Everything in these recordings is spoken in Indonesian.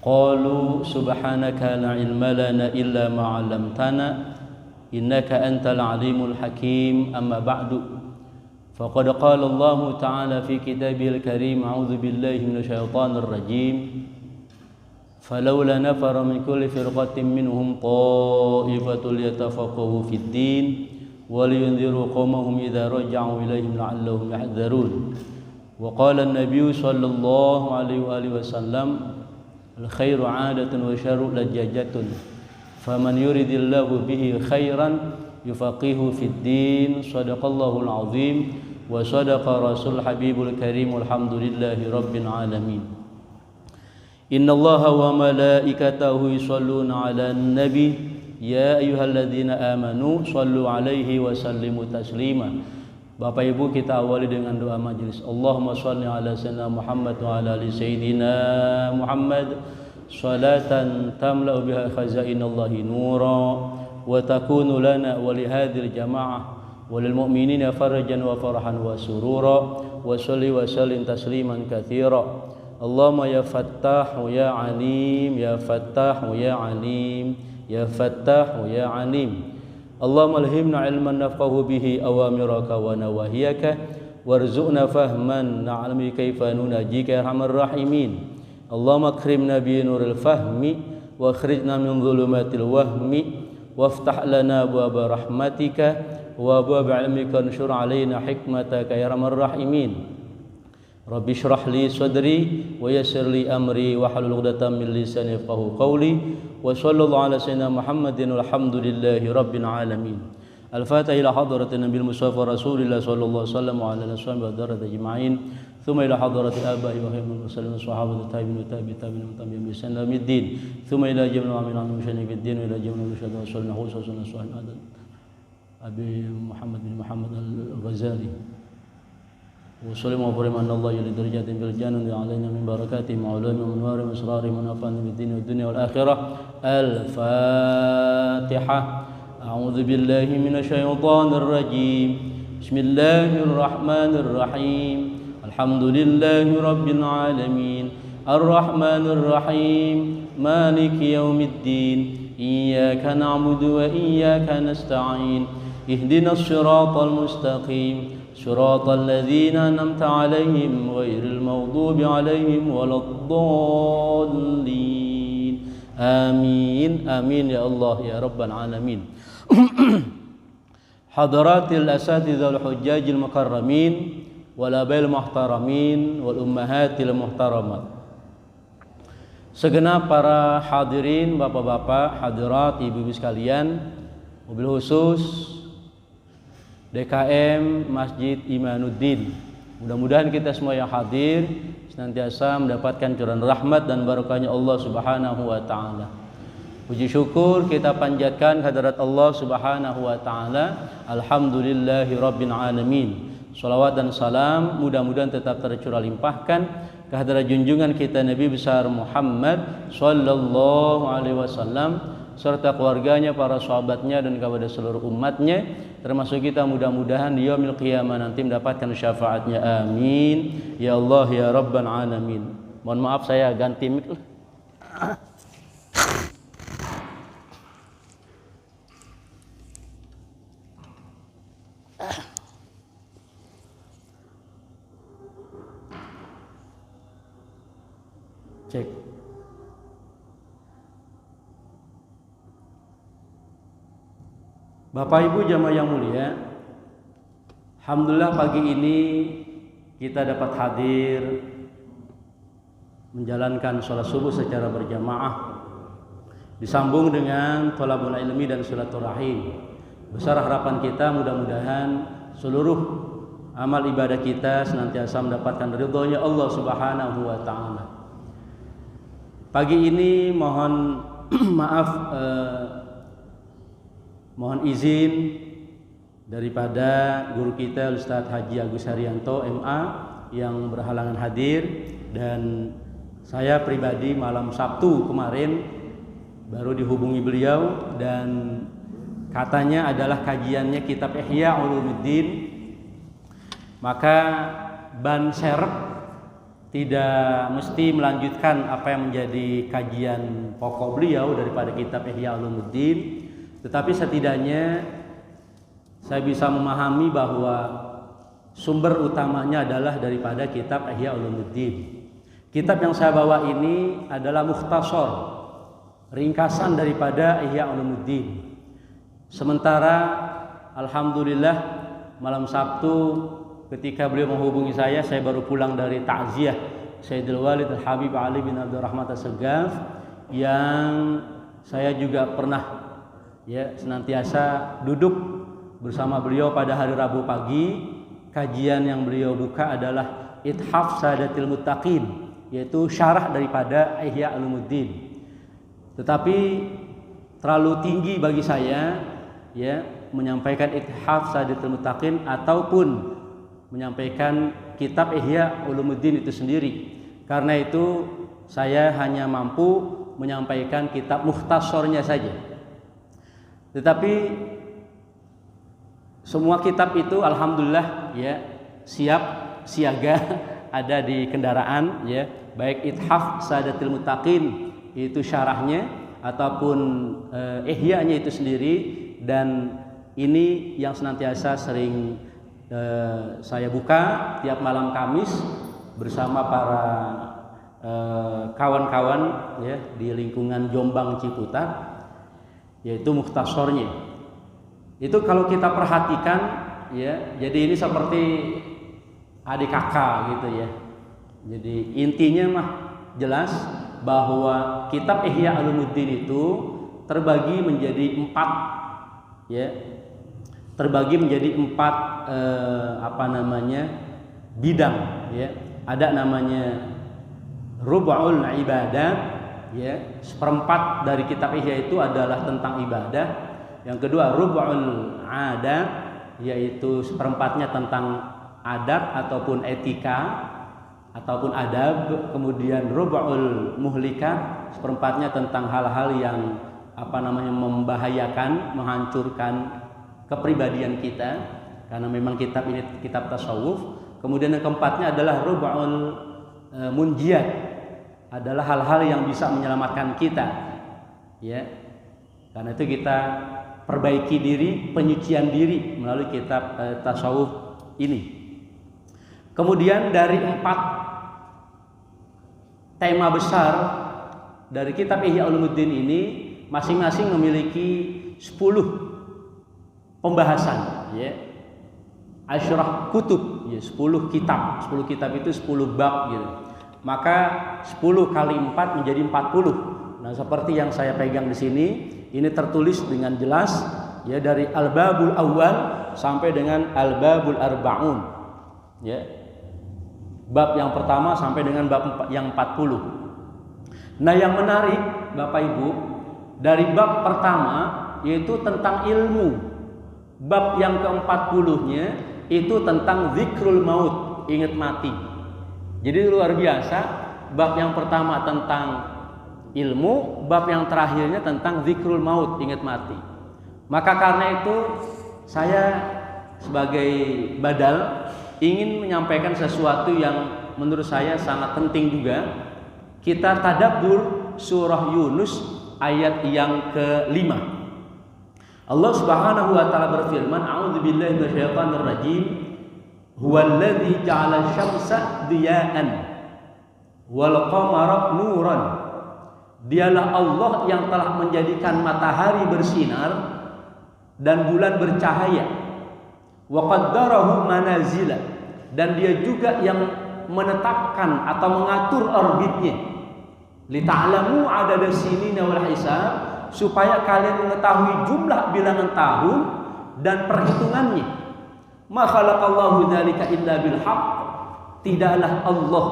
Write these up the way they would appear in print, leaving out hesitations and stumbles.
qalu subhanaka la ilma lana illa ma 'allamtana innaka antal alimul hakim. Amma ba'du, faqad qala Allah ta'ala fi kitabihil karim, a'udzu billahi minasyaitonir rajim, falawla nafara min kulli firqatin minhum ta'ifatul yatafaqahu fid din wa liyunziru qaumahum idza raja'u ilaihim la'allahum yahdharun. Wa qala an-nabiy sallallahu alaihi wa sallam, al-khairu 'adatun wa syarru lajjatun, faman yuridillahu bihi khairan yufaqihu fid din. Shadaqallahul azim wa shadaqa rasul habibul karim, walhamdulillahi rabbil alamin. Innallaha wa malaikatahu yusholluna 'alan nabi ya ayyuhalladzina amanu shallu 'alaihi wa sallimu taslima. Bapak Ibu, kita awali dengan doa majelis. Allahumma shalli ala sayyidina Muhammad wa ala ali sayyidina Muhammad salatan tamla'u biha khazainallahi nura wa takunu lana wa li hadhil jamaah wa lil mu'minina farajan wa farahan wa surura wa shalli wa sallim tasliman katsira. Allahumma ya fattahu ya alim, ya fattahu ya alim, ya fattahu ya alim. Allahumma alhimna ilman nafqahu bihi awamiraka wa nawahiyaka warzuqna fahman na'lamu kaifa nunajika ya arhamar rahimin. Allahumma akrimna bi nuril fahmi wa akhrijna min dhulumatil wahmi waftah lana abwaaba rahmatika wa abwaaba ilmika wanshur alaina hikmataka ya arhamar rahimin. Rabbi shrah li sadri wa yassir li amri wa hlul 'uqdatam min lisani yafqahu qawli wa sallallahu ala sayyidina Muhammadin walhamdulillahi rabbil alamin. Al-Fatiha ila hadratin Nabil Mustafa Rasulillah sallallahu alaihi wasallam wa ala alihi wa darajat ajma'in. Thumma ila hadrati abai wa hayyul muslimin sahabatu tabi'in wa tabi'in tabi'in bi sanad middin. Thumma ila jamil amin an mushani fid din ila jamil mushahid wa sallallahu alaihi wasallam Abi Muhammad bin Muhammad al-Ghazali. وصلى وبرم أن الله يلي درجات في الجنة علينا من بركاته وعلومه ومنواره وأسراره ونفعنا بالدين والدنيا والآخرة. الفاتحة. أعوذ بالله من الشيطان الرجيم. بسم الله الرحمن الرحيم. الحمد لله رب العالمين الرحمن الرحيم مالك يوم الدين إياك نعبد وإياك نستعين اهدنا الصراط المستقيم صراط الذين أنعمت عليهم غير المغضوب عليهم ولا الضالين آمين آمين يا الله يا رب العالمين. حضرات الأساتذة الحجاج المكرمين والآباء المحترمين والأمهات المحترمات, segenap para hadirin, bapak-bapak, hadirat, ibu-ibu sekalian, mobil khusus DKM Masjid Imanuddin. Mudah-mudahan kita semua yang hadir senantiasa mendapatkan curahan rahmat dan barokahnya Allah Subhanahu wa taala. Puji syukur kita panjatkan kehadirat Allah Subhanahu wa taala. Alhamdulillahi rabbil alamin. Shalawat dan salam mudah-mudahan tetap tercurah limpahkan kehadirat junjungan kita Nabi besar Muhammad sallallahu alaihi wasallam serta keluarganya, para sahabatnya dan kepada seluruh umatnya, termasuk kita mudah-mudahan di yaumil qiyamah nanti mendapatkan syafaatnya. Amin ya Allah ya rabbal alamin. Mohon maaf saya ganti mic. Cek. Bapak Ibu jamaah yang mulia, alhamdulillah pagi ini kita dapat hadir menjalankan sholat subuh secara berjamaah, disambung dengan thalabul ilmi dan silaturahim. Besar harapan kita mudah-mudahan seluruh amal ibadah kita senantiasa mendapatkan ridhonya Allah Subhanahu wa taala. Pagi ini mohon maaf, mohon izin daripada guru kita Ustadz Haji Agus Haryanto MA yang berhalangan hadir, dan saya pribadi malam Sabtu kemarin baru dihubungi beliau dan katanya adalah kajiannya kitab Ihya Ulumuddin, maka ban serep tidak mesti melanjutkan apa yang menjadi kajian pokok beliau daripada kitab Ihya Ulumuddin, tetapi setidaknya saya bisa memahami bahwa sumber utamanya adalah daripada kitab Ihya Ulumuddin. Kitab yang saya bawa ini adalah mukhtasar, ringkasan daripada Ihya Ulumuddin. Sementara alhamdulillah malam Sabtu ketika beliau menghubungi saya baru pulang dari takziah Sayyidul Walid Al-Habib Ali bin Abdul Rahman As-Segaf, yang saya juga pernah senantiasa duduk bersama beliau pada hari Rabu pagi. Kajian yang beliau buka adalah Ithaf Sadatil Muttaqin, yaitu syarah daripada Ihya Ulumuddin. Tetapi terlalu tinggi bagi saya menyampaikan Ithaf Sadatil Muttaqin ataupun menyampaikan kitab Ihya Ulumuddin itu sendiri. Karena itu saya hanya mampu menyampaikan kitab mukhtasarnya saja. Tetapi semua kitab itu alhamdulillah siap siaga ada di kendaraan, baik Ithaf Sadatil Muttaqin itu syarahnya ataupun Ihya-nya itu sendiri, dan ini yang senantiasa sering saya buka tiap malam Kamis bersama para kawan-kawan di lingkungan Jombang Ciputat, yaitu mukhtasarnya. Itu kalau kita perhatikan jadi ini seperti adik kakak gitu ya. Jadi intinya mah jelas bahwa kitab Ihya Ulumuddin itu terbagi menjadi empat bidang. Ada namanya Rub'ul Ibadah, seperempat dari kitab Ihya itu adalah tentang ibadah. Yang kedua Rub'ul Adab, yaitu seperempatnya tentang adab ataupun etika ataupun adab. Kemudian Rub'ul Muhlikat, seperempatnya tentang hal-hal yang membahayakan, menghancurkan kepribadian kita, karena memang kitab ini kitab tasawuf. Kemudian yang keempatnya adalah Rub'ul Munjiat, adalah hal-hal yang bisa menyelamatkan kita. Karena itu kita perbaiki diri, penyucian diri melalui kitab tasawuf ini. Kemudian dari empat tema besar dari kitab Ihya Ulumuddin ini masing-masing memiliki 10 pembahasan, Asyrah kutub, 10 kitab. 10 kitab itu 10 bab gitu. Maka 10 kali 4 menjadi 40. Nah, seperti yang saya pegang di sini, ini tertulis dengan jelas dari Al-Babul Awal sampai dengan Al-Babul Arba'un. Bab yang pertama sampai dengan bab yang 40. Nah, yang menarik Bapak Ibu, dari bab pertama yaitu tentang ilmu. Bab yang ke-40-nya itu tentang zikrul maut, ingat mati. Jadi luar biasa, bab yang pertama tentang ilmu, bab yang terakhirnya tentang zikrul maut, ingat mati. Maka karena itu saya sebagai badal ingin menyampaikan sesuatu yang menurut saya sangat penting juga. Kita tadabbur surah Yunus ayat yang ke-5. Allah Subhanahu wa taala berfirman, a'udzubillahi minasyaitonir rajim, huwallazi ja'ala syamsa diya'an wal qamara nuran. Dialah Allah yang telah menjadikan matahari bersinar dan bulan bercahaya. Wa qaddarahu manazila, dan dia juga yang menetapkan atau mengatur orbitnya. Lita'lamu adada sinina wal hisab, supaya kalian mengetahui jumlah bilangan tahun dan perhitungannya. Ma khalaqallahu dzalika illa bil haqq, tidaklah Allah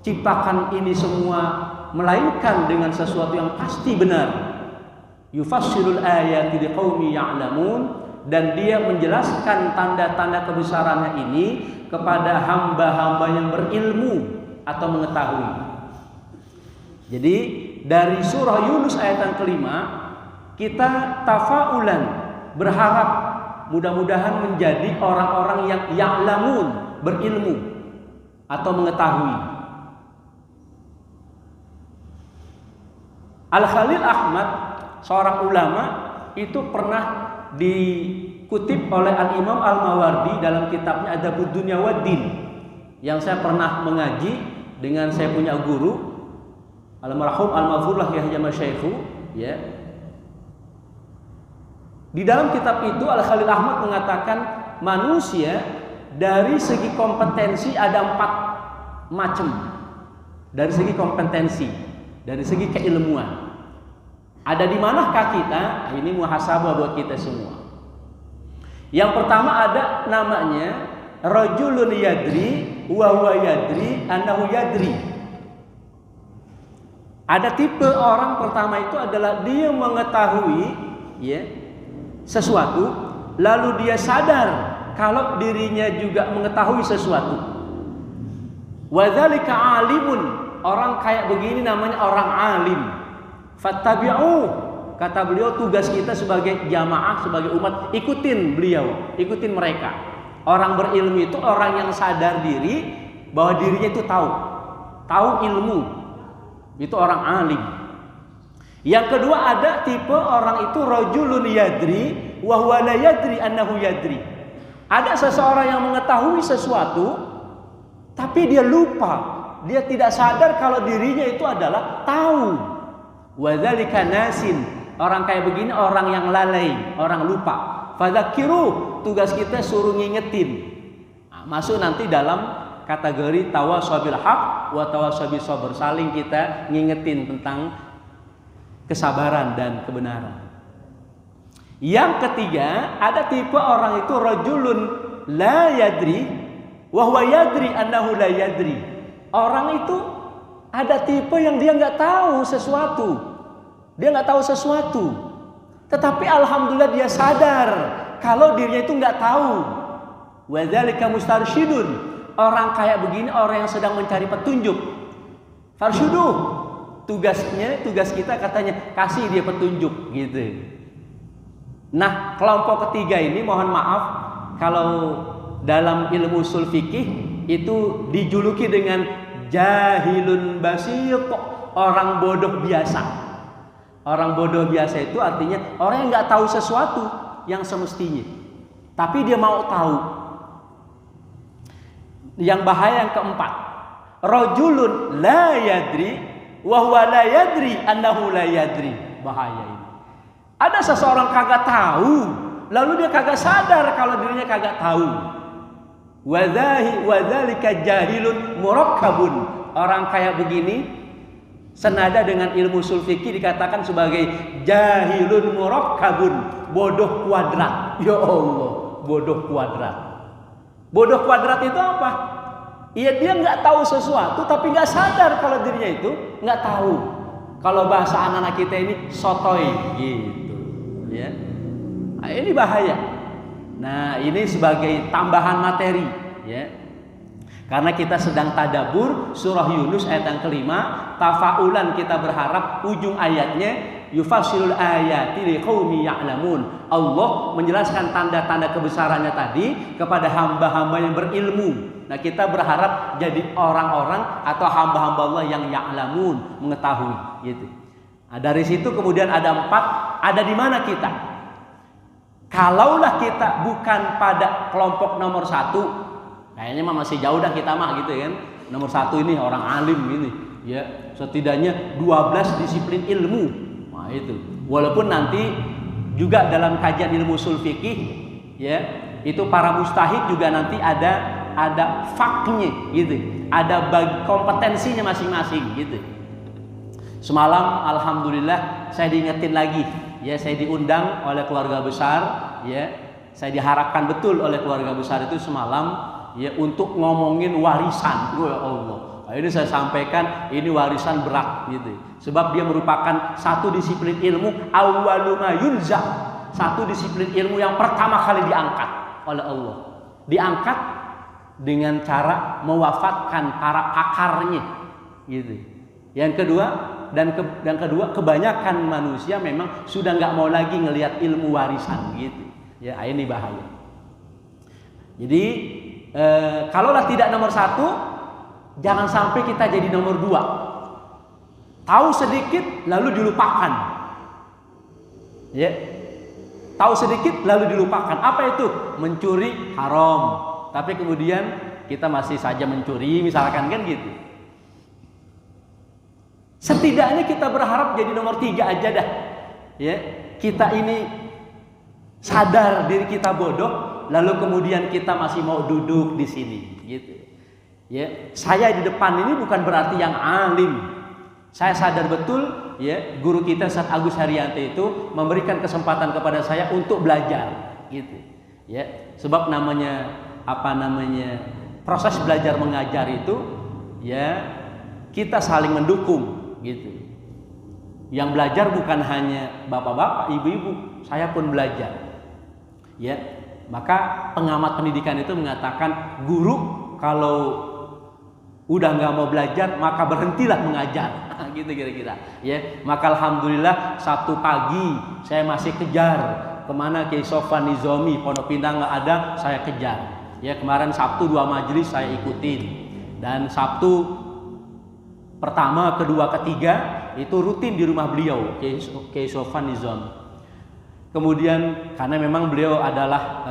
ciptakan ini semua melainkan dengan sesuatu yang pasti benar. Yufassilul ayati liqaumi ya'lamun, dan dia menjelaskan tanda-tanda kebesarannya ini kepada hamba-hamba yang berilmu atau mengetahui. Jadi dari surah Yunus ayat yang kelima, kita tafaulan berharap mudah-mudahan menjadi orang-orang yang ya'lamun, berilmu atau mengetahui. Al-Khalil Ahmad, seorang ulama, itu pernah dikutip oleh Al-Imam Al-Mawardi dalam kitabnya Adabud Dunya Waddin, yang saya pernah mengaji dengan saya punya guru almarhum Al-Mafurlah Yahya Masyaikhu, ya. Di dalam kitab itu Al-Khalil Ahmad mengatakan manusia dari segi kompetensi ada 4 macam. Dari segi kompetensi, dari segi keilmuan. Ada di manakah kita? Ini muhasabah buat kita semua. Yang pertama ada namanya rajulun yadri wa huwa yadri annahu yadri. Ada tipe orang pertama itu adalah dia mengetahui, ya, sesuatu, lalu dia sadar kalau dirinya juga mengetahui sesuatu. Wadzalika alimun, orang kayak begini namanya orang alim. Fattabi'u, kata beliau, tugas kita sebagai jamaah, sebagai umat, ikutin beliau, ikutin mereka. Orang berilmu itu orang yang sadar diri bahwa dirinya itu tahu ilmu. Itu orang alim. Yang kedua ada tipe orang itu rajulun yadri wa huwa la yadri annahu yadri. Ada seseorang yang mengetahui sesuatu tapi dia lupa, dia tidak sadar kalau dirinya itu adalah tahu. Wadzalika nasin, orang kayak begini orang yang lalai, orang lupa. Fadzakiru, tugas kita suruh ngingetin. Nah, masuk nanti dalam kategori tawasabil haq wa tawasabil sabr, saling kita ngingetin tentang kesabaran dan kebenaran. Yang ketiga, ada tipe orang itu rajulun la yadri wa huwa yadri annahu la yadri. Orang itu ada tipe yang dia nggak tahu sesuatu. Dia nggak tahu sesuatu. Tetapi alhamdulillah dia sadar kalau dirinya itu nggak tahu. Wa dzalika mustarsyidun. Orang kayak begini orang yang sedang mencari petunjuk. Farsyuduh. Tugas kita katanya kasih dia petunjuk, gitu. Nah, kelompok ketiga ini mohon maaf kalau dalam ilmu ushul fikih itu dijuluki dengan jahilun basyit, orang bodoh biasa. Orang bodoh biasa itu artinya orang yang nggak tahu sesuatu yang semestinya, tapi dia mau tahu. Yang bahaya yang keempat, rajulun la yadri wa huwa la yadri annahu la yadri. Bahaya ini. Ada seseorang kagak tahu, lalu dia kagak sadar kalau dirinya kagak tahu. Wadzalika jahilun murakkabun. Orang kayak begini senada dengan ilmu ushul fikih dikatakan sebagai jahilun murakkabun, bodoh kuadrat. Ya Allah, bodoh kuadrat. Bodoh kuadrat itu apa? Iya, dia nggak tahu sesuatu tapi nggak sadar kalau dirinya itu nggak tahu. Kalau bahasa anak-anak kita ini sotoy gitu, ya. Nah, ini bahaya. Nah, ini sebagai tambahan materi, ya. Karena kita sedang tadabbur surah Yunus ayat yang kelima, tafaulan kita berharap ujung ayatnya yufasilul ayati liqaumi ya'lamun. Allah menjelaskan tanda-tanda kebesarannya tadi kepada hamba-hamba yang berilmu. Nah, kita berharap jadi orang-orang atau hamba-hamba Allah yang ya'lamun, mengetahui, gitu. Nah, dari situ kemudian ada 4, ada di mana kita? Kalaulah kita bukan pada kelompok nomor 1, kayaknya mah masih jauh dah kita mah, gitu kan. Nomor 1 ini orang alim ini, ya, setidaknya 12 disiplin ilmu. Nah, itu. Walaupun nanti juga dalam kajian ilmu ushul fikih, ya, itu para mustahid juga nanti ada faknya, gitu. Ada kompetensinya masing-masing, gitu. Semalam alhamdulillah saya diingetin lagi, ya, saya diundang oleh keluarga besar, ya. Saya diharapkan betul oleh keluarga besar itu semalam, ya, untuk ngomongin warisan. Ya Allah. Nah, ini saya sampaikan, ini warisan berat, gitu. Sebab dia merupakan satu disiplin ilmu awwaluma yunza, satu disiplin ilmu yang pertama kali diangkat oleh Allah. Diangkat dengan cara mewafatkan para pakarnya, gitu. Yang kedua, dan kedua kebanyakan manusia memang sudah nggak mau lagi ngelihat ilmu warisan, gitu. Ya, ini bahaya. Jadi kalaulah tidak nomor 1, jangan sampai kita jadi nomor 2. Tahu sedikit lalu dilupakan. Ya. Tahu sedikit lalu dilupakan. Apa itu? Mencuri haram. Tapi kemudian kita masih saja mencuri, misalkan kan gitu. Setidaknya kita berharap jadi nomor 3 aja dah. Ya, kita ini sadar diri kita bodoh, lalu kemudian kita masih mau duduk di sini, gitu. Ya, saya di depan ini bukan berarti yang alim. Saya sadar betul, ya, guru kita Ustaz Agus Haryanto itu memberikan kesempatan kepada saya untuk belajar, gitu. Ya, sebab proses belajar mengajar itu, ya, kita saling mendukung, gitu. Yang belajar bukan hanya bapak-bapak, ibu-ibu, saya pun belajar. Ya, maka pengamat pendidikan itu mengatakan guru kalau udah nggak mau belajar maka berhentilah mengajar. Gitu kira-kira. Ya, maka alhamdulillah Sabtu pagi saya masih kejar kemana Kiai Sofwan Nizomi, Pondok Pinang nggak ada, saya kejar. Ya, kemarin Sabtu 2 majelis saya ikutin, dan Sabtu pertama, kedua, ketiga itu rutin di rumah beliau Kiai Sofwan Nizomi. Kemudian karena memang beliau adalah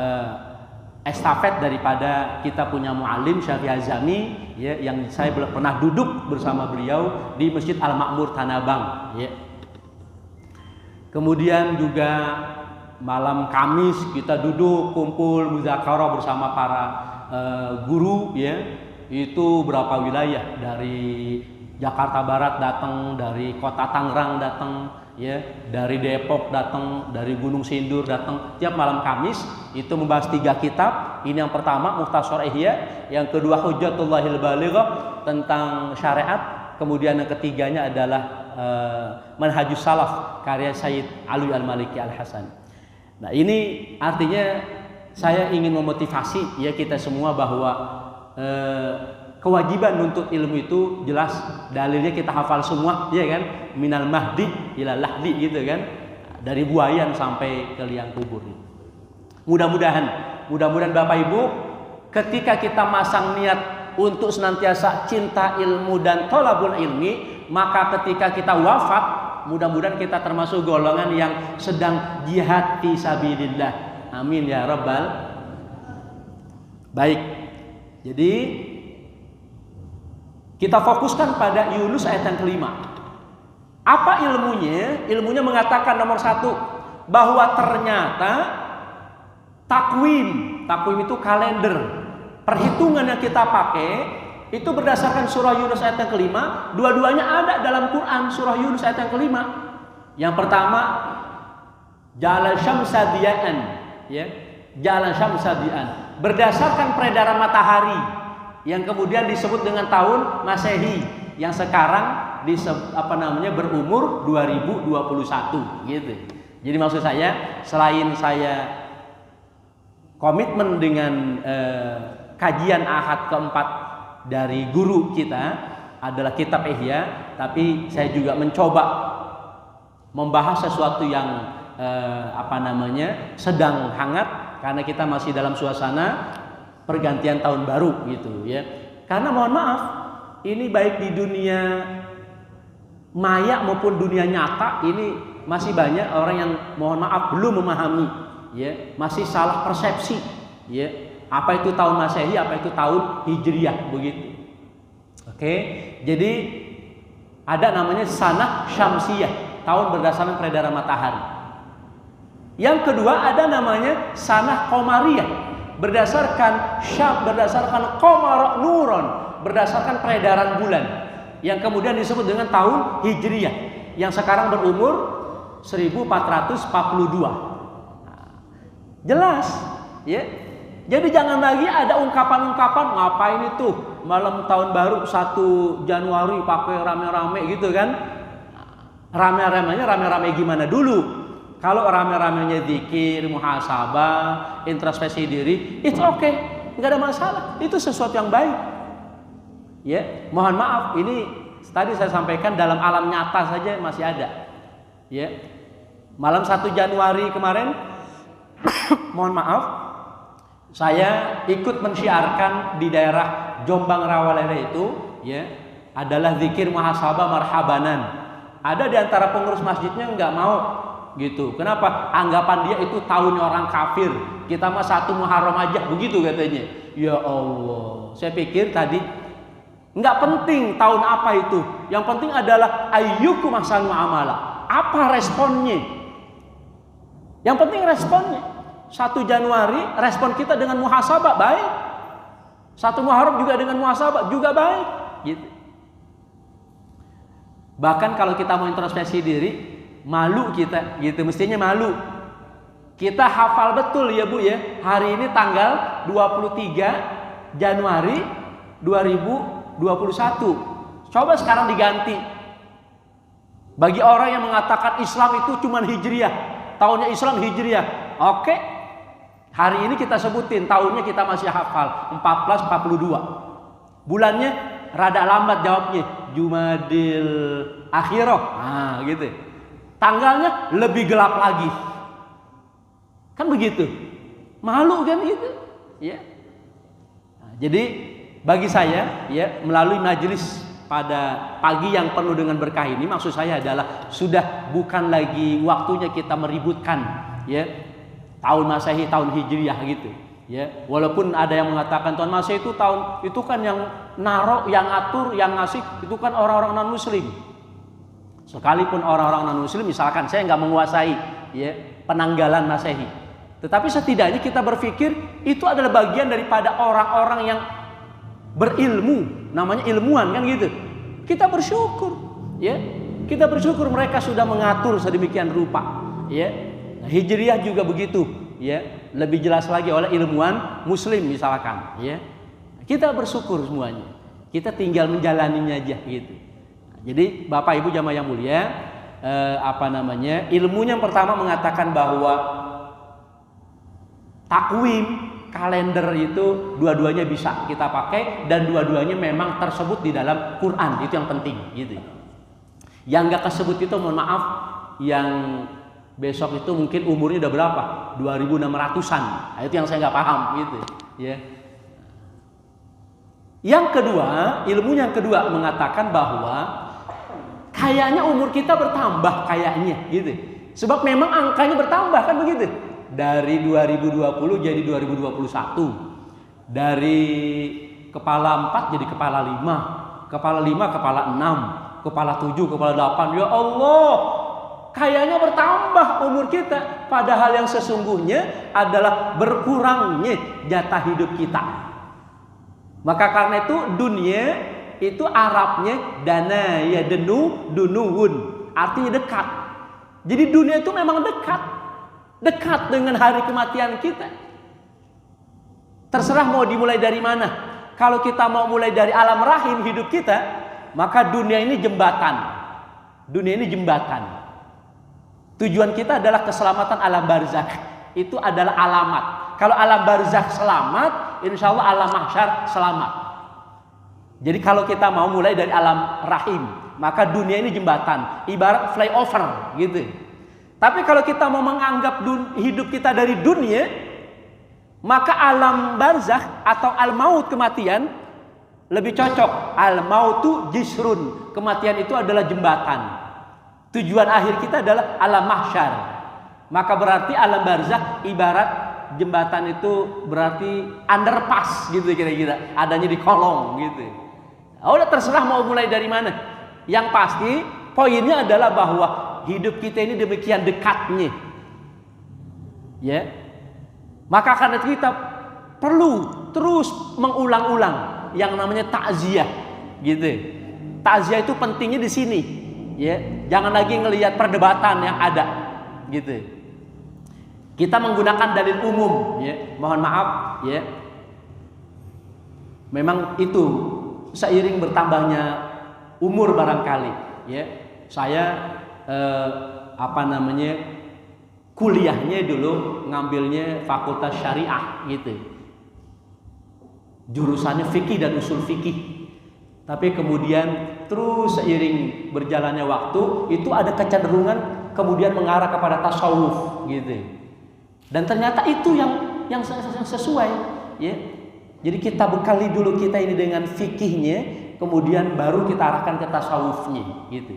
estafet daripada kita punya muallim Syafi'i Azami, ya, yang saya pernah duduk bersama beliau di Masjid Al-Makmur Tanah Abang, ya. Kemudian juga malam Kamis kita duduk kumpul muzakarah bersama para guru, ya. Itu berapa wilayah, dari Jakarta Barat datang, dari kota Tangerang datang, ya, dari Depok datang, dari Gunung Sindur datang. Tiap malam Kamis itu membahas 3 kitab. Ini yang pertama Mukhtasar Ihya, yang kedua Hujjatullahil Balighah tentang syariat, kemudian yang ketiganya adalah Manhajus Salaf karya Sayyid Alwi Al-Maliki Al-Hasan. Nah, ini artinya saya ingin memotivasi, ya, kita semua bahwa kewajiban nuntut ilmu itu jelas dalilnya kita hafal semua, ya kan? Minal mahdi ila lahdi, gitu kan? Dari buayan sampai ke liang kubur. Mudah-mudahan Bapak Ibu, ketika kita masang niat untuk senantiasa cinta ilmu dan thalabul ilmi, maka ketika kita wafat, mudah-mudahan kita termasuk golongan yang sedang jihad fi sabilillah. Amin ya rabbal. Baik. Jadi kita fokuskan pada Yunus ayat yang kelima. Apa ilmunya? Ilmunya mengatakan nomor 1, bahwa ternyata takwim itu kalender, perhitungan yang kita pakai itu berdasarkan surah Yunus ayat yang kelima. Dua-duanya ada dalam Quran, surah Yunus ayat yang kelima. Yang pertama, jalan syamsadian, ya, jalan syamsadian, berdasarkan peredaran matahari, yang kemudian disebut dengan tahun Masehi, yang sekarang berumur 2021, gitu. Jadi maksud saya, selain saya komitmen dengan kajian ahad keempat dari guru kita adalah kitab Ihya, tapi saya juga mencoba membahas sesuatu yang sedang hangat, karena kita masih dalam suasana pergantian tahun baru, gitu, ya. Karena mohon maaf, ini baik di dunia maya maupun dunia nyata, ini masih banyak orang yang mohon maaf belum memahami, ya, masih salah persepsi, ya, apa itu tahun Masehi, apa itu tahun Hijriyah, begitu. Oke, jadi ada namanya sanah syamsiyah, tahun berdasarkan peredaran matahari. Yang kedua ada namanya sanah qamariyah, berdasarkan qamar nuron, berdasarkan peredaran bulan, yang kemudian disebut dengan tahun Hijriyah, yang sekarang berumur 1442. Jelas, ya. Jadi jangan lagi ada ungkapan-ungkapan ngapain itu malam tahun baru 1 Januari pakai rame-rame, gitu kan. Rame-rame gimana dulu? Kalau rame-ramenya zikir, muhasabah, introspeksi diri, it's okay, nggak ada masalah. Itu sesuatu yang baik. Ya, mohon maaf, ini tadi saya sampaikan dalam alam nyata saja masih ada. Ya, malam 1 Januari kemarin, mohon maaf, saya ikut mensyiarkan di daerah Jombang Rawalele itu, ya, adalah zikir muhasabah marhabanan. Ada di antara pengurus masjidnya nggak mau gitu. Kenapa? Anggapan dia itu tahunnya orang kafir. Kita mah 1 Muharram aja, begitu katanya. Ya Allah, saya pikir tadi nggak penting tahun apa itu. Yang penting adalah ayyukum ahsanu amala. Apa responnya? Yang penting responnya. 1 Januari respon kita dengan muhasabah baik. 1 Muharram juga dengan muhasabah juga baik. Gitu. Bahkan kalau kita mau introspeksi diri, malu kita, gitu. Mestinya malu. Kita hafal betul ya Bu ya. Hari ini tanggal 23 Januari 2021. Coba sekarang diganti. Bagi orang yang mengatakan Islam itu cuma Hijriah, tahunnya Islam Hijriah. Oke. Hari ini kita sebutin tahunnya, kita masih hafal 1442. Bulannya rada lambat jawabnya, Jumadil Akhirah. Nah, gitu. Tanggalnya lebih gelap lagi. Kan begitu. Malu kan gitu, ya. Nah, jadi bagi saya ya, melalui majelis pada pagi yang penuh dengan berkah ini, maksud saya adalah sudah bukan lagi waktunya kita meributkan ya tahun Masehi, tahun Hijriah gitu. Ya, walaupun ada yang mengatakan tahun Masehi itu tahun itu kan yang narok, yang atur, yang ngasih itu kan orang-orang non muslim. Sekalipun orang-orang non muslim, misalkan saya nggak menguasai ya penanggalan Masehi, tetapi setidaknya kita berpikir itu adalah bagian daripada orang-orang yang berilmu, namanya ilmuwan kan gitu. Kita bersyukur, ya kita bersyukur mereka sudah mengatur sedemikian rupa, ya. Nah, Hijriah juga begitu, ya lebih jelas lagi oleh ilmuwan muslim misalkan, ya. Kita bersyukur semuanya, kita tinggal menjalaninya aja gitu. Jadi Bapak Ibu jamaah yang mulia, ilmunya yang pertama mengatakan bahwa takwim, kalender itu dua-duanya bisa kita pakai dan dua-duanya memang tersebut di dalam Quran, itu yang penting gitu. Yang nggak kesebut itu mohon maaf, yang besok itu mungkin umurnya udah berapa? 2600-an. Nah, itu yang saya nggak paham gitu ya. Yang kedua, ilmunya yang kedua mengatakan bahwa kayaknya umur kita bertambah kayaknya gitu. Sebab memang angkanya bertambah kan begitu. Dari 2020 jadi 2021. Dari kepala 4 jadi kepala 5. Kepala 5 kepala 6, kepala 7, kepala 8. Ya Allah, kayaknya bertambah umur kita, padahal yang sesungguhnya adalah berkurangnya jatah hidup kita. Maka karena itu dunia itu Arabnya dana ya dunuwun, artinya dekat. Jadi dunia itu memang dekat dengan hari kematian kita. Terserah mau dimulai dari mana. Kalau kita mau mulai dari alam rahim hidup kita, maka dunia ini jembatan. Dunia ini jembatan. Tujuan kita adalah keselamatan alam barzakh. Itu adalah alamat. Kalau alam barzakh selamat, insya Allah alam mahsyar selamat. Jadi kalau kita mau mulai dari alam rahim, maka dunia ini jembatan, ibarat flyover gitu. Tapi kalau kita mau menganggap hidup kita dari dunia, maka alam barzakh atau al-maut, kematian, lebih cocok. Al-mautu jisrun, kematian itu adalah jembatan. Tujuan akhir kita adalah alam mahsyar. Maka berarti alam barzakh ibarat jembatan, itu berarti underpass gitu kira-kira, adanya di kolong gitu. Udah terserah mau mulai dari mana. Yang pasti poinnya adalah bahwa hidup kita ini demikian dekatnya. Ya. Maka karena itu kita perlu terus mengulang-ulang yang namanya takziah gitu. Takziah itu pentingnya di sini, ya. Jangan lagi ngelihat perdebatan yang ada gitu. Kita menggunakan dalil umum, ya. Mohon maaf, ya. Memang itu seiring bertambahnya umur barangkali, ya. Saya kuliahnya dulu ngambilnya fakultas syariah gitu. Jurusannya fikih dan usul fikih. Tapi kemudian terus seiring berjalannya waktu itu ada kecenderungan kemudian mengarah kepada tasawuf gitu. Dan ternyata itu yang sesuai, ya. Jadi kita bekali dulu kita ini dengan fikihnya, kemudian baru kita arahkan ke tasawufnya gitu.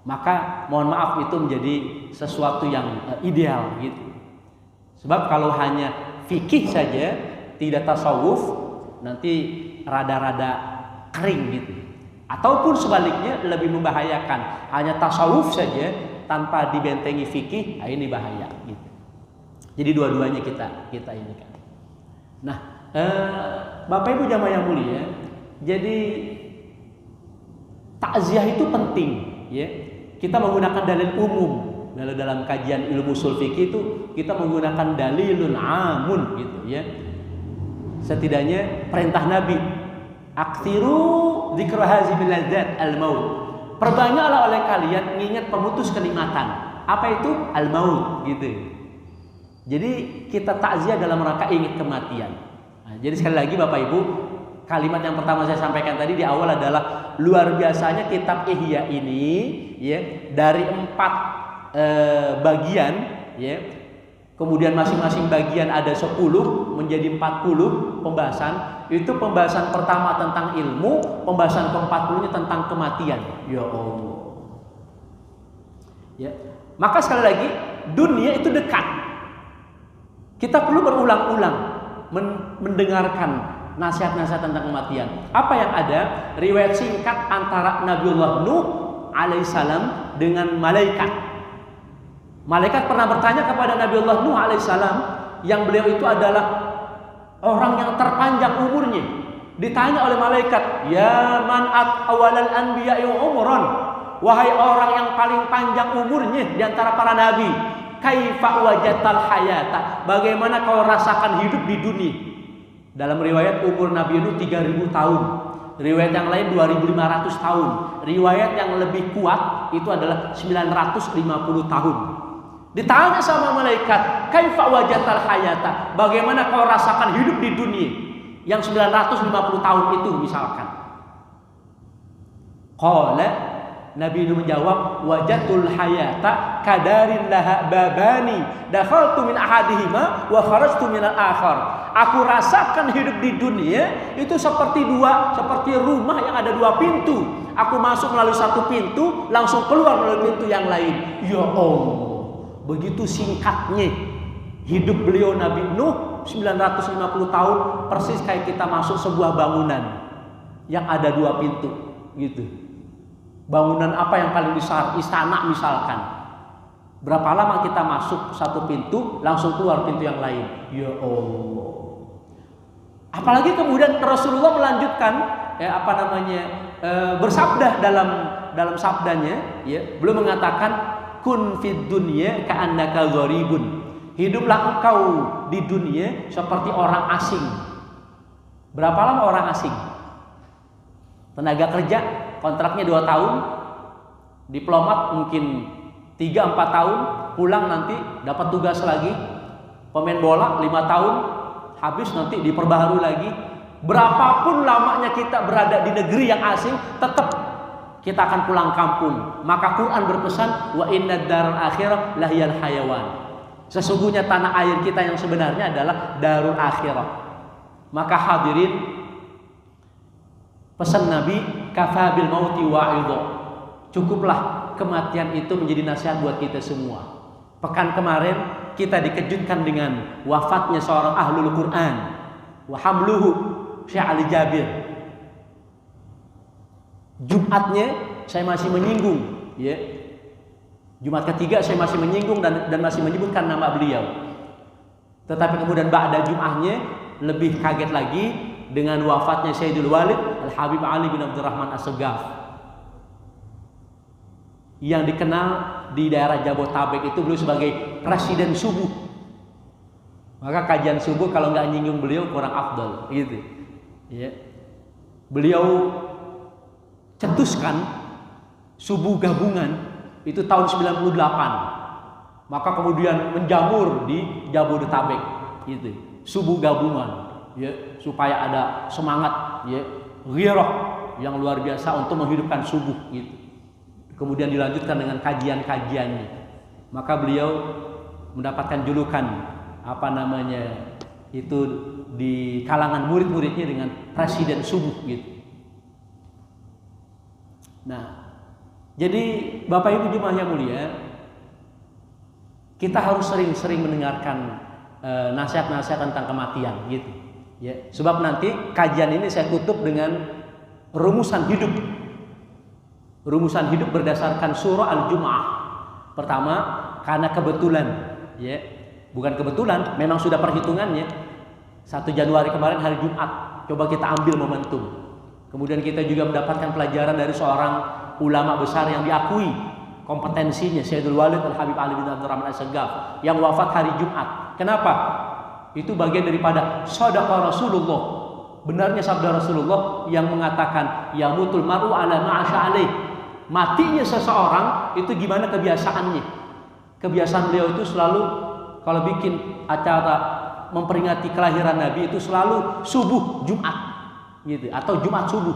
maka mohon maaf itu menjadi sesuatu yang ideal gitu. Sebab kalau hanya fikih saja tidak tasawuf, nanti rada-rada kering gitu. Ataupun sebaliknya lebih membahayakan, hanya tasawuf saja tanpa dibentengi fikih, ini bahaya gitu. Jadi dua-duanya kita ini kan. Nah, Bapak Ibu jamaah yang mulia, jadi takziah itu penting ya. Kita menggunakan dalil umum. Dalam kajian ilmu ushul fikih itu kita menggunakan dalilun amun gitu ya. Setidaknya perintah Nabi, aktsiru dzikra hazimil ladzat al-maut. Perbanyaklah oleh kalian mengingat pemutus kenikmatan. Apa itu? Al-maut gitu. Jadi kita takziah dalam rangka ingat kematian. Nah, jadi sekali lagi Bapak Ibu, kalimat yang pertama saya sampaikan tadi di awal adalah luar biasanya kitab Ihya ini ya, dari 4 bagian ya. Kemudian masing-masing bagian ada 10 menjadi 40 pembahasan. Itu pembahasan pertama tentang ilmu, pembahasan ke-40-nya tentang kematian. Ya Allah. Ya. Maka sekali lagi, dunia itu dekat. Kita perlu berulang-ulang mendengarkan nasihat-nasihat tentang kematian. Apa yang ada? Riwayat singkat antara Nabiullah Nuh alaihissalam dengan malaikat. Malaikat pernah bertanya kepada Nabiullah Nuh alaihissalam, yang beliau itu adalah orang yang terpanjang umurnya. Ditanya oleh malaikat, ya man'at awalal anbiya'i umran, wahai orang yang paling panjang umurnya di antara para nabi, kaifa wajatal hayata, bagaimana kau rasakan hidup di dunia? Dalam riwayat umur Nabi Nuh 3000 tahun, riwayat yang lain 2500 tahun, riwayat yang lebih kuat itu adalah 950 tahun. Ditanya sama malaikat, kaifa wajatal hayata, bagaimana kau rasakan hidup di dunia yang 950 tahun itu misalkan. Qala, Nabi Nuh menjawab, wajatul hayata kadarin laha babani, dakhaltu min ahadihima wa kharajtu min al-akhar. Aku rasakan hidup di dunia itu seperti rumah yang ada 2 pintu. Aku masuk melalui satu pintu, langsung keluar melalui pintu yang lain. Ya Allah, begitu singkatnya hidup beliau Nabi Nuh 950 tahun, persis kayak kita masuk sebuah bangunan yang ada 2 pintu gitu. Bangunan apa yang paling besar? Istana misalkan. Berapa lama kita masuk satu pintu, langsung keluar pintu yang lain? Ya Allah. Apalagi kemudian Rasulullah melanjutkan bersabda dalam sabdanya ya, beliau mengatakan kun fid dunya ka'annaka gharibun. Hiduplah engkau di dunia seperti orang asing. Berapa lama orang asing? Tenaga kerja kontraknya 2 tahun, diplomat mungkin 3-4 tahun, pulang nanti dapat tugas lagi. Pemain bola 5 tahun, habis nanti diperbaharui lagi. Berapapun lamanya kita berada di negeri yang asing, tetap kita akan pulang kampung. Maka Quran berpesan, wa innad darul akhirah lahiyal hayawan. Sesungguhnya tanah air kita yang sebenarnya adalah darul akhirah. Maka hadirin, pesan Nabi, kafa bil mauti wa'idho. Cukuplah kematian itu menjadi nasihat buat kita semua. Pekan kemarin kita dikejutkan dengan wafatnya seorang ahlul Quran, wa hamluhu Syekh Ali Jabir. Jumatnya saya masih menyinggung ya. Jumat ketiga saya masih menyinggung dan masih menyebutkan nama beliau. Tetapi kemudian ba'da Jum'ahnya lebih kaget lagi dengan wafatnya Sayyidul Walid Al-Habib Ali bin Abdurrahman As-Segaf, yang dikenal di daerah Jabotabek itu beliau sebagai presiden subuh. Maka kajian subuh kalau nggak nyinggung beliau kurang afdal gitu ya. Beliau cetuskan subuh gabungan itu tahun 98. Maka kemudian menjamur di Jabodetabek gitu, subuh gabungan ya, supaya ada semangat ya, ghirah yang luar biasa untuk menghidupkan subuh gitu. Kemudian dilanjutkan dengan kajian-kajiannya. Maka beliau mendapatkan julukan itu di kalangan murid-muridnya dengan presiden subuh gitu. Nah, Jadi Bapak Ibu jemaah yang mulia, kita harus sering-sering mendengarkan nasihat-nasihat tentang kematian gitu. Ya, sebab nanti kajian ini saya tutup dengan rumusan hidup. Rumusan hidup berdasarkan surah Al-Jumu'ah. Pertama, karena kebetulan, ya, bukan kebetulan, memang sudah perhitungannya. 1 Januari kemarin hari Jumat, coba kita ambil momentum. Kemudian kita juga mendapatkan pelajaran dari seorang ulama besar yang diakui kompetensinya, Sayyidul Walid Al-Habib Ali bin Abdurrahman As-Saggaf, yang wafat hari Jumat. Kenapa? Itu bagian daripada shadaqa Rasulullah. Benarnya sabda Rasulullah yang mengatakan, yamutul mar'u ala ma'asya alaih. Matinya seseorang itu gimana kebiasaannya. Kebiasaan beliau itu selalu kalau bikin acara memperingati kelahiran Nabi itu selalu subuh Jumat gitu, atau Jumat subuh.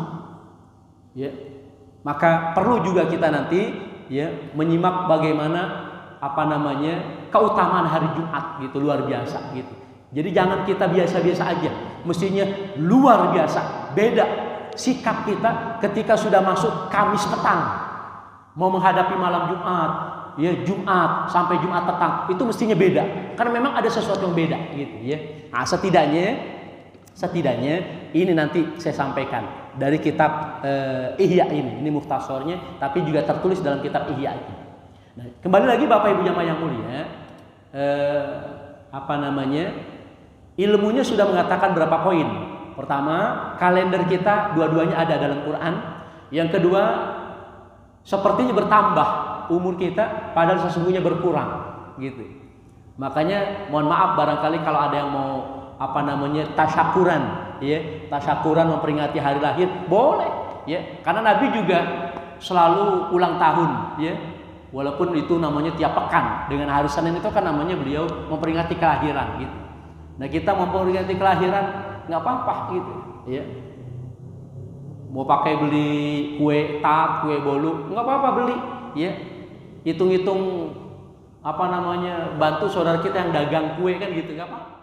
Ya. Maka perlu juga kita nanti ya menyimak bagaimana keutamaan hari Jumat gitu, luar biasa gitu. Jadi jangan kita biasa-biasa aja, mestinya luar biasa. Beda sikap kita ketika sudah masuk Kamis petang, mau menghadapi malam Jumat, ya Jumat sampai Jumat petang, itu mestinya beda. Karena memang ada sesuatu yang beda gitu ya. Nah, setidaknya ini nanti saya sampaikan dari kitab Ihya ini mukhtasornya, tapi juga tertulis dalam kitab Ihya ini. Nah, kembali lagi Bapak Ibu jamaah yang mulia, ilmunya sudah mengatakan berapa poin. Pertama, kalender kita dua-duanya ada dalam Quran. Yang kedua, sepertinya bertambah umur kita, padahal sesungguhnya berkurang, gitu. Makanya mohon maaf barangkali kalau ada yang mau tasyakuran, ya, tasyakuran memperingati hari lahir, boleh, ya. Karena Nabi juga selalu ulang tahun, ya. Walaupun itu namanya tiap pekan, dengan hari Senin itu kan namanya beliau memperingati kelahiran, gitu. Nah, kita memperingati kelahiran nggak apa-apa, gitu, ya. Mau pakai beli kue tart, kue bolu, nggak apa-apa beli, ya. Hitung-hitung bantu saudara kita yang dagang kue kan gitu, nggak apa-apa.